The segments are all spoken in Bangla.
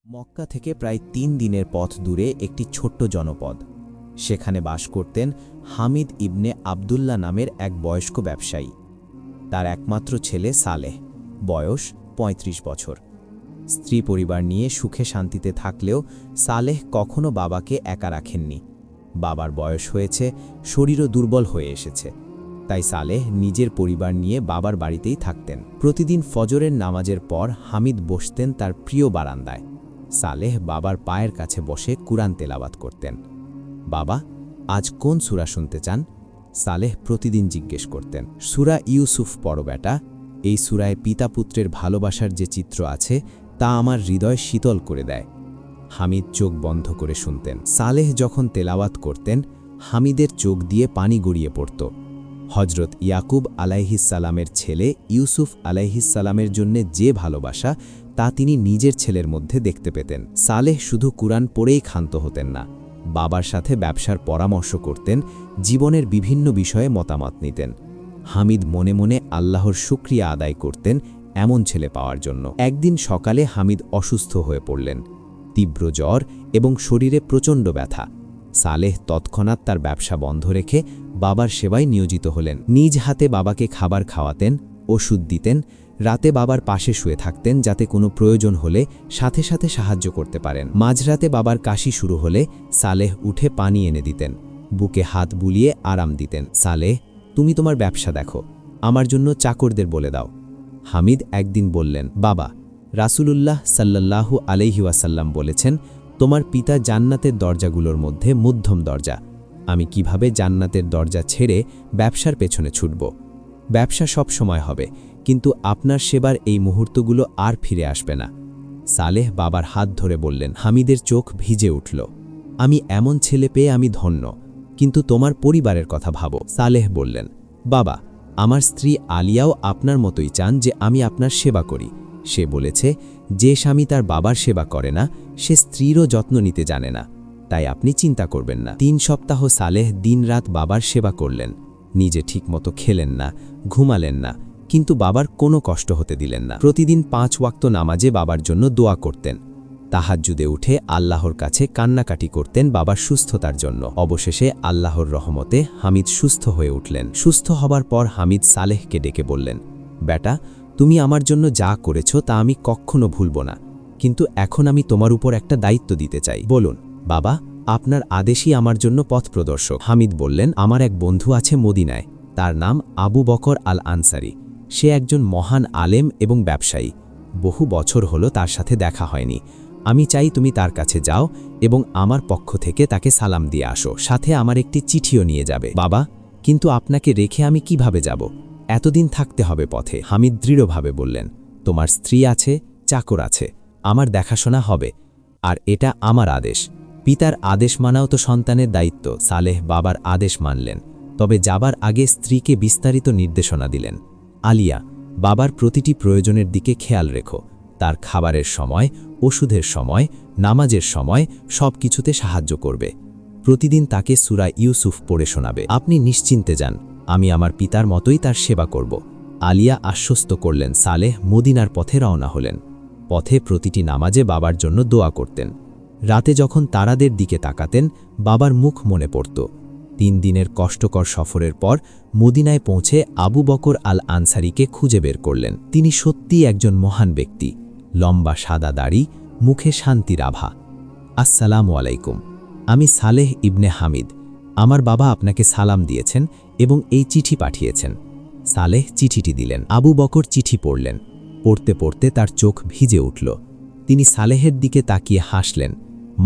মক্কা থেকে প্রায় ৩ দিনের পথ দূরে একটি ছোট্ট জনপদ। সেখানে বাস করতেন হামিদ ইবনে আবদুল্লাহ নামের এক বয়স্ক ব্যবসায়ী। তার একমাত্র ছেলে সালেহ, বয়স ৩৫ বছর। স্ত্রী পরিবার নিয়ে সুখে শান্তিতে থাকলেও সালেহ কখনো বাবাকে একা রাখেননি। বাবার বয়স হয়েছে, শরীরও দুর্বল হয়ে এসেছে, তাই সালেহ নিজের পরিবার নিয়ে বাবার বাড়িতেই থাকতেন। প্রতিদিন ফজরের নামাজের পর হামিদ বসতেন তার প্রিয় বারান্দায়। সালেহ বাবার পায়ের কাছে বসে কুরআন তেলাওয়াত করতেন। বাবা, আজ কোন সূরা শুনতে চান? সালেহ প্রতিদিন জিজ্ঞেস করতেন। সূরা ইউসুফ পড়ো বেটা, এই সূরায় পিতা পুত্রের ভালোবাসার যে চিত্র আছে তা আমার হৃদয় শীতল করে দেয়। হামিদ চোখ বন্ধ করে শুনতেন। সালেহ যখন তেলাওয়াত করতেন, হামিদের চোখ দিয়ে পানি গড়িয়ে পড়ত। হজরত ইয়াকুব আলাইহিসসালামের ছেলে ইউসুফ আলাইহিসসালামের জন্যে যে ভালোবাসা তা তিনি নিজের ছেলের মধ্যে দেখতে পেতেন। সালেহ শুধু কুরআন পড়েই ক্ষান্ত হতেন না, বাবার সাথে ব্যবসার পরামর্শ করতেন, জীবনের বিভিন্ন বিষয়ে মতামত নিতেন। হামিদ মনে মনে আল্লাহর শুকরিয়া আদায় করতেন এমন ছেলে পাওয়ার জন্য। একদিন সকালে হামিদ অসুস্থ হয়ে পড়লেন, তীব্র জ্বর এবং শরীরে প্রচণ্ড ব্যথা। সালেহ তৎক্ষণাৎ তার ব্যবসা বন্ধ রেখে বাবার সেবায় নিয়োজিত হলেন। নিজ হাতে বাবাকে খাবার খাওয়াতেন, ওষুধ দিতেন, রাতে বাবার পাশে শুয়ে থাকতেন যাতে কোনো প্রয়োজন হলে সাথে সাথে সাহায্য করতে পারেন। মাঝরাতে বাবার কাশি শুরু হলে সালেহ উঠে পানি এনে দিতেন, বুকে হাত বুলিয়ে আরাম দিতেন। সালেহ, তুমি তোমার ব্যবসা দেখো, আমার জন্য চাকরদের বলে দাও। হামিদ একদিন বললেন, বাবা, রাসূলুল্লাহ সাল্লাল্লাহু আলাইহি ওয়াসাল্লাম বলেছেন, তোমার পিতা জান্নাতের দরজাগুলোর মধ্যে মধ্যম দরজা। আমি কিভাবে জান্নাতের দরজা ছেড়ে ব্যবসার পেছনে ছুটব? ব্যবসা সব সময় হবে, কিন্তু আপনার সেবার এই মুহূর্তগুলো আর ফিরে আসবে না। সালেহ বাবার হাত ধরে বললেন। হামিদের চোখ ভিজে উঠল। আমি এমন ছেলে পেয়ে আমি ধন্য, কিন্তু তোমার পরিবারের কথা ভাবো। সালেহ বললেন, বাবা, আমার স্ত্রী আলিয়াও আপনার মতোই চান যে আমি আপনার সেবা করি। সে বলেছে, যে স্বামী তার বাবার সেবা করে না সে স্ত্রীরও যত্ন নিতে জানে না। তাই আপনি চিন্তা করবেন না। ৩ সপ্তাহ সালেহ দিনরাত বাবার সেবা করলেন। নিজে ঠিকমতো খেলেন না, ঘুমালেন না, কিন্তু বাবার কোনো কষ্ট হতে দিলেন না। প্রতিদিন 5 ওয়াক্ত নামাজে বাবার জন্য দোয়া করতেন। তাহাজ্জুদে উঠে আল্লাহর কাছে কান্নাকাটি করতেন বাবার সুস্থতার জন্য। অবশেষে আল্লাহর রহমতে হামিদ সুস্থ হয়ে উঠলেন। সুস্থ হবার পর হামিদ সালেহকে ডেকে বললেন, বেটা, তুমি আমার জন্য যা করেছ তা আমি কখনো ভুলব না, কিন্তু এখন আমি তোমার উপর একটা দায়িত্ব দিতে চাই। বলুন। বাবা, আপনার আদেশই আমার জন্য পথ প্রদর্শক। হামিদ বললেন, আমার এক বন্ধু আছে মদিনায়, তার নাম আবু বকর আল আনসারি। সে একজন মহান আলেম এবং ব্যবসায়ী। বহু বছর হলো তার সাথে দেখা হয়নি। আমি চাই তুমি তার কাছে যাও এবং আমার পক্ষ থেকে তাকে সালাম দিয়ে আসো। সাথে আমার একটি চিঠিও নিয়ে যাবে। বাবা, কিন্তু আপনাকে রেখে আমি কিভাবে যাব? এতদিন থাকতে হবে পথে। হামিদ দৃঢ়ভাবে বললেন, তোমার স্ত্রী আছে, চাকর আছে, আমার দেখাশোনা হবে, আর এটা আমার আদেশ। পিতার আদেশ মানাও তো সন্তানের দায়িত্ব। সালেহ বাবার আদেশ মানলেন, তবে যাবার আগে স্ত্রীকে বিস্তারিত নির্দেশনা দিলেন। আলিয়া, বাবার প্রতিটি প্রয়োজনের দিকে খেয়াল রেখো। তার খাবারের সময়, ওষুধের সময়, নামাজের সময় সব কিছুতে সাহায্য করবে। প্রতিদিন তাকে সূরা ইউসুফ পড়ে শোনাবে। আপনি নিশ্চিন্তে যান, আমি আমার পিতার মতোই তার সেবা করব। আলিয়া আশ্বস্ত করলেন। সালেহ মদিনার পথে রওনা হলেন। পথে প্রতিটি নামাজে বাবার জন্য দোয়া করতেন। রাতে যখন তারাদের দিকে তাকাতেন, বাবার মুখ মনে পড়ত। 3 দিনের কষ্টকর সফরের পর মদিনায় পৌঁছে আবু বকর আল আনসারিকে খুঁজে বের করলেন। তিনি সত্যিই একজন মহান ব্যক্তি, লম্বা সাদা দাড়ি, মুখে শান্তির আভা। আসসালামু আলাইকুম, আমি সালেহ ইবনে হামিদ। আমার বাবা আপনাকে সালাম দিয়েছেন এবং এই চিঠি পাঠিয়েছেন। সালেহ চিঠিটি দিলেন। আবু বকর চিঠি পড়লেন। পড়তে পড়তে তার চোখ ভিজে উঠল। তিনি সালেহের দিকে তাকিয়ে হাসলেন।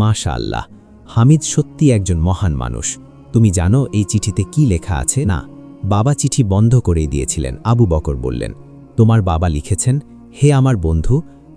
মাশাআল্লাহ, হামিদ সত্যি একজন মহান মানুষ। তুমি জানো এই চিঠিতে কি লেখা আছে? না, বাবা চিঠি বন্ধ করে দিয়েছিলেন। আবু বকর বললেন, তোমার বাবা লিখেছেন, হে আমার বন্ধু,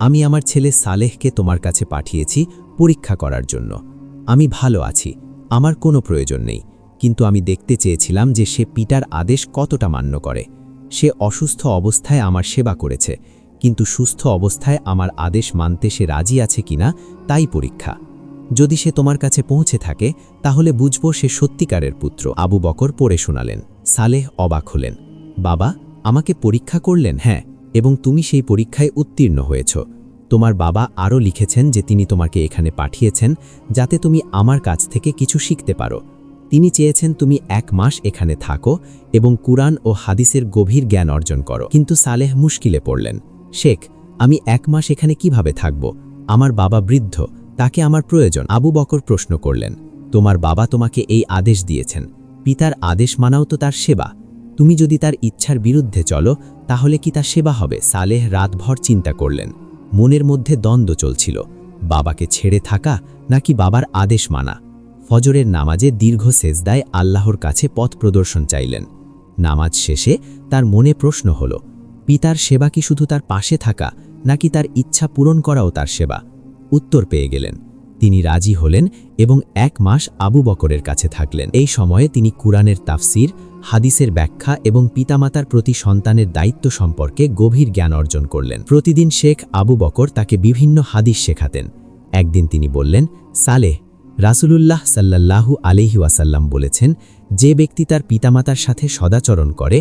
আমি আমার ছেলে সালেহকে তোমার কাছে পাঠিয়েছি পরীক্ষা করার জন্য। আমি ভালো আছি, আমার কোনো প্রয়োজন নেই, কিন্তু আমি দেখতে চেয়েছিলাম যে সে পিতার আদেশ কতটা মান্য করে। সে অসুস্থ অবস্থায় আমার সেবা করেছে, কিন্তু সুস্থ অবস্থায় আমার আদেশ মানতে সে রাজি আছে কিনা তাই পরীক্ষা। যদি সে তোমার কাছে পৌঁছে থাকে তাহলে বুঝব সে সত্যিকারের পুত্র। আবু বকর পড়ে শোনালেন। সালেহ অবাক হলেন। বাবা, আমাকে পরীক্ষা করলেন? হ্যাঁ, এবং তুমি সেই পরীক্ষায় উত্তীর্ণ হয়েছ। তোমার বাবা আরও লিখেছেন যে তিনি তোমাকে এখানে পাঠিয়েছেন যাতে তুমি আমার কাছ থেকে কিছু শিখতে পারো। তিনি চেয়েছেন তুমি 1 মাস এখানে থাকো এবং কুরআন ও হাদিসের গভীর জ্ঞান অর্জন করো। কিন্তু সালেহ মুশকিলে পড়লেন। শেখ, আমি 1 মাস এখানে কিভাবে থাকব? আমার বাবা বৃদ্ধ, তাকে আমার প্রয়োজন। আবু বকর প্রশ্ন করলেন, তোমার বাবা তোমাকে এই আদেশ দিয়েছেন, পিতার আদেশ মানাও তো তার সেবা। তুমি যদি তার ইচ্ছার বিরুদ্ধে চলো তাহলে কি তা সেবা হবে? সালেহ রাতভর চিন্তা করলেন। মনের মধ্যে দ্বন্দ্ব চলছিল, বাবাকে ছেড়ে থাকা নাকি বাবার আদেশ মানা। ফজরের নামাজে দীর্ঘ সেজদায় আল্লাহর কাছে পথ প্রদর্শন চাইলেন। নামাজ শেষে তার মনে প্রশ্ন হল, পিতার সেবা কি শুধু তার পাশে থাকা নাকি তার ইচ্ছা পূরণ করাও তার সেবা? উত্তর পেয়ে গেলেন। তিনি রাজি হলেন এবং 1 মাস আবু বকরের কাছে থাকলেন। এই সময়ে তিনি কুরআনের তাফসির, হাদিসের ব্যাখ্যা এবং পিতামাতার প্রতি সন্তানের দায়িত্ব সম্পর্কে গভীর জ্ঞান অর্জন করলেন। প্রতিদিন শেখ আবু বকর তাকে বিভিন্ন হাদিস শেখাতেন। একদিন তিনি বললেন, সালেহ, রাসূলুল্লাহ সাল্লাল্লাহু আলাইহি ওয়াসাল্লাম বলেছেন, যে ব্যক্তি তার পিতামাতার সাথে সদাচরণ করে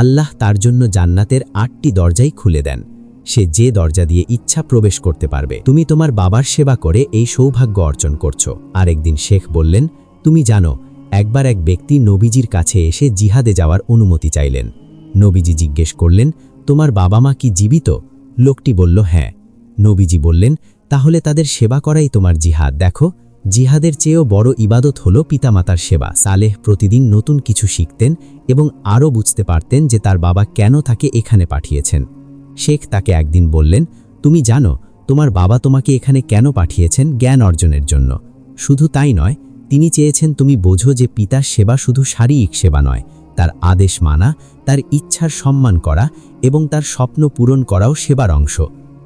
আল্লাহ তার জন্য জান্নাতের 8টি দরজাই খুলে দেন। সে যে দরজা দিয়ে ইচ্ছা প্রবেশ করতে পারবে। তুমি তোমার বাবার সেবা করে এই সৌভাগ্য অর্জন করছো। আরেকদিন শেখ বললেন, তুমি জানো, একবার এক ব্যক্তি নবীজির কাছে এসে জিহাদে যাওয়ার অনুমতি চাইলেন। নবীজি জিজ্ঞেস করলেন, তোমার বাবা মা কি জীবিত? লোকটি বলল, হ্যাঁ। নবীজি বললেন, তাহলে তাদের সেবা করাই তোমার জিহাদ। দেখো, জিহাদের চেয়েও বড় ইবাদত হলো পিতামাতার সেবা। সালেহ প্রতিদিন নতুন কিছু শিখতেন এবং আরও বুঝতে পারতেন যে তার বাবা কেন তাকে এখানে পাঠিয়েছেন। শেখ তাকে একদিন বললেন, তুমি জানো তোমার বাবা তোমাকে এখানে কেন পাঠিয়েছেন? জ্ঞান অর্জনের জন্য। শুধু তাই নয়, তিনি চেয়েছেন তুমি বোঝো যে পিতার সেবা শুধু শারীরিক সেবা নয়, তার আদেশ মানা, তার ইচ্ছার সম্মান করা এবং তার স্বপ্ন পূরণ করাও সেবার অংশ।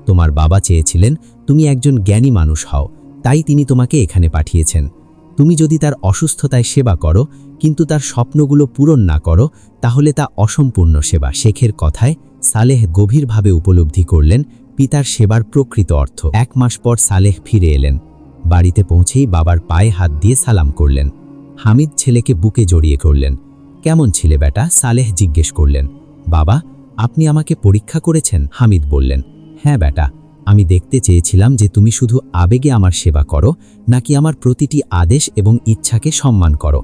তোমার বাবা চেয়েছিলেন তুমি একজন জ্ঞানী মানুষ হও, তাই তিনি তোমাকে এখানে পাঠিয়েছেন। তুমি যদি তার অসুস্থতায় সেবা করো কিন্তু তার স্বপ্নগুলো পূরণ না করো তাহলে তা অসম্পূর্ণ সেবা। শেখের কথায় সালেহ গভীরভাবে উপলব্ধি করলেন পিতার সেবার প্রকৃত অর্থ। 1 মাস পর সালেহ ফিরে এলেন। বাড়িতে পৌঁছেই বাবার পায়ে হাত দিয়ে সালাম করলেন। হামিদ ছেলেকে বুকে জড়িয়ে করলেন। কেমন ছিলে বেটা? সালেহ জিজ্ঞেস করলেন। বাবা, আপনি আমাকে পরীক্ষা করেছেন? হামিদ বললেন, হ্যাঁ বেটা, আমি দেখতে চেয়েছিলাম যে তুমি শুধু আবেগে আমার সেবা করো নাকি আমার প্রতিটি আদেশ এবং ইচ্ছাকে সম্মান করো।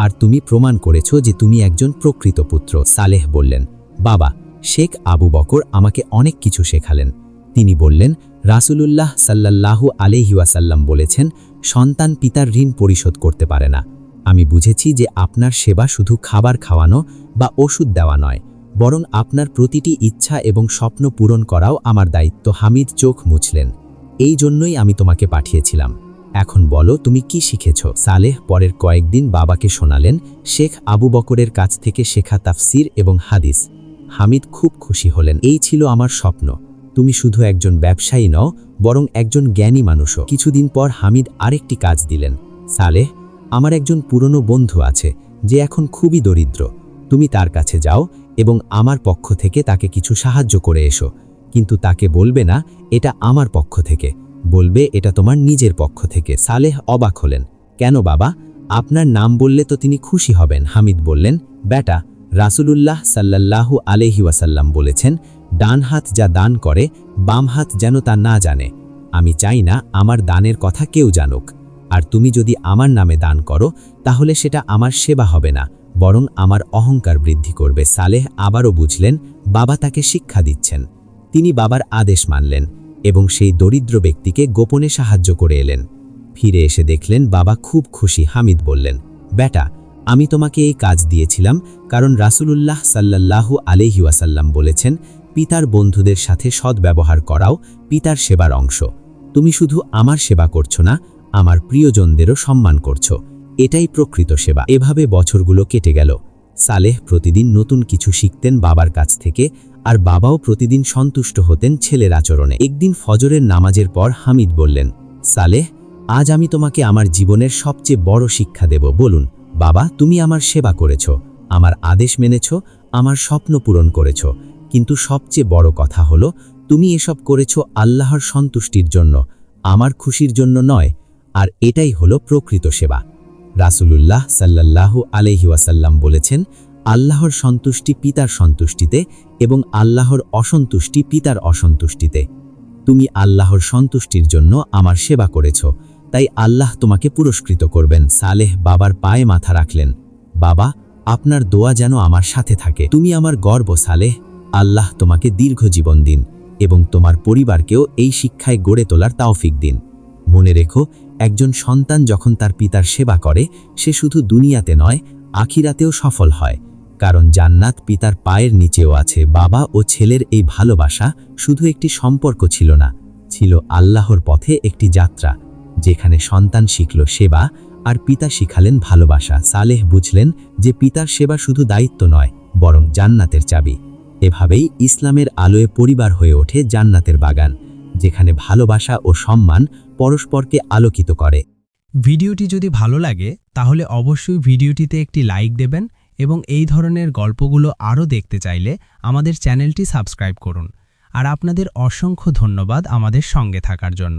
আর তুমি প্রমাণ করেছো যে তুমি একজন প্রকৃত পুত্র। সালেহ বললেন, বাবা, শেখ আবু বকর আমাকে অনেক কিছু শেখালেন। তিনি বললেন, রাসূলুল্লাহ সাল্লাল্লাহু আলাইহি ওয়াসাল্লাম বলেছেন, সন্তান পিতার ঋণ পরিশোধ করতে পারে না। আমি বুঝেছি যে আপনার সেবা শুধু খাবার খাওয়ানো বা ওষুধ দেওয়া নয়, বরং আপনার প্রতিটি ইচ্ছা এবং স্বপ্ন পূরণ করাও আমার দায়িত্ব। হামিদ চোখ মুছলেন। এই জন্যই আমি তোমাকে পাঠিয়েছিলাম। এখন বলো তুমি কি শিখেছ? সালেহ পরের কয়েকদিন বাবাকে শোনালেন শেখ আবু বকরের কাছ থেকে শেখা তাফসির এবং হাদিস। হামিদ খুব খুশি হলেন। এই ছিল আমার স্বপ্ন। তুমি শুধু একজন ব্যবসায়ী নও, বরং একজন জ্ঞানী মানুষও। কিছুদিন পর হামিদ আরেকটি কাজ দিলেন। সালেহ, আমার একজন পুরনো বন্ধু আছে যে এখন খুবই দরিদ্র। তুমি তার কাছে যাও এবং আমার পক্ষ থেকে তাকে কিছু সাহায্য করে এসো, কিন্তু তাকে বলবে না এটা আমার পক্ষ থেকে, বলবে এটা তোমার নিজের পক্ষ থেকে। সালেহ অবাক হলেন। কেন বাবা? আপনার নাম বললে তো তিনি খুশি হবেন। হামিদ বললেন, বেটা, রাসূলুল্লাহ সাল্লাল্লাহু আলাইহি ওয়াসাল্লাম বলেছেন, ডান হাত যা দান করে বাম হাত যেন তা না জানে। আমি চাই না আমার দানের কথা কেউ জানুক। আর তুমি যদি আমার নামে দান করো তাহলে সেটা আমার সেবা হবে না, বরং আমার অহংকার বৃদ্ধি করবে। সালেহ আবারও বুঝলেন বাবা তাকে শিক্ষা দিচ্ছেন। তিনি বাবার আদেশ মানলেন এবং সেই দরিদ্র ব্যক্তিকে গোপনে সাহায্য করে এলেন। ফিরে এসে দেখলেন বাবা খুব খুশি। হামিদ বললেন, বেটা, আমি তোমাকে এই কাজ দিয়েছিলাম কারণ রাসূলুল্লাহ সাল্লাল্লাহু আলাইহি ওয়াসাল্লাম বলেছেন, পিতার বন্ধুদের সাথে সদ্ব্যবহার করাও পিতার সেবার অংশ। তুমি শুধু আমার সেবা করছো না, আমার প্রিয়জনদেরও সম্মান করছো। এটাই প্রকৃত সেবা। এভাবে বছরগুলো কেটে গেল। সালেহ প্রতিদিন নতুন কিছু শিখতেন বাবার কাছ থেকে, আর বাবাও প্রতিদিন সন্তুষ্ট হতেন ছেলের আচরণে। একদিন ফজরের নামাজের পর হামিদ বললেন, সালেহ, আজ আমি তোমাকে আমার জীবনের সবচেয়ে বড় শিক্ষা দেব। বলুন বাবা, তুমি আমার সেবা করেছ, আমার আদেশ মেনেছ, আমার স্বপ্ন পূরণ করেছ, কিন্তু সবচেয়ে বড় কথা হলো তুমি এসব করেছ আল্লাহর সন্তুষ্টির জন্য, আমার খুশির জন্য নয়। আর এটাই হলো প্রকৃত সেবা। রাসূলুল্লাহ সাল্লাল্লাহু আলাইহি ওয়াসাল্লাম বলেছেন, আল্লাহর সন্তুষ্টি পিতার সন্তুষ্টিতে এবং আল্লাহর অসন্তুষ্টি পিতার অসন্তুষ্টিতে। তুমি আল্লাহর সন্তুষ্টির জন্য আমার সেবা করেছ, তাই আল্লাহ তোমাকে পুরস্কৃত করবেন। সালেহ বাবার পায়ে মাথা রাখলেন। বাবা, আপনার দোয়া যেন আমার সাথে থাকে। তুমি আমার গর্ব সালেহ। আল্লাহ তোমাকে দীর্ঘ জীবন দিন এবং তোমার পরিবারকেও এই শিক্ষায় গড়ে তোলার তাওফিক দিন। মনে রেখো, একজন সন্তান যখন তার পিতার সেবা করে, সে শুধু দুনিয়াতে নয়, আখিরাতেও সফল হয়, কারণ জান্নাত পিতার পায়ের নিচেও আছে। বাবা ও ছেলের এই ভালোবাসা শুধু একটি সম্পর্ক ছিল না, ছিল আল্লাহর পথে একটি যাত্রা, যেখানে সন্তান শিখল সেবা আর পিতা শিখালেন ভালোবাসা। সালেহ বুঝলেন যে পিতার সেবা শুধু দায়িত্ব নয়, বরং জান্নাতের চাবি। এভাবেই ইসলামের আলোয় পরিবার হয়ে ওঠে জান্নাতের বাগান, যেখানে ভালোবাসা ও সম্মান পরস্পরকে আলোকিত করে। ভিডিওটি যদি ভালো লাগে তাহলে অবশ্যই ভিডিওটিতে একটি লাইক দেবেন এবং এই ধরনের গল্পগুলো আরও দেখতে চাইলে আমাদের চ্যানেলটি সাবস্ক্রাইব করুন। আর আপনাদের অসংখ্য ধন্যবাদ আমাদের সঙ্গে থাকার জন্য।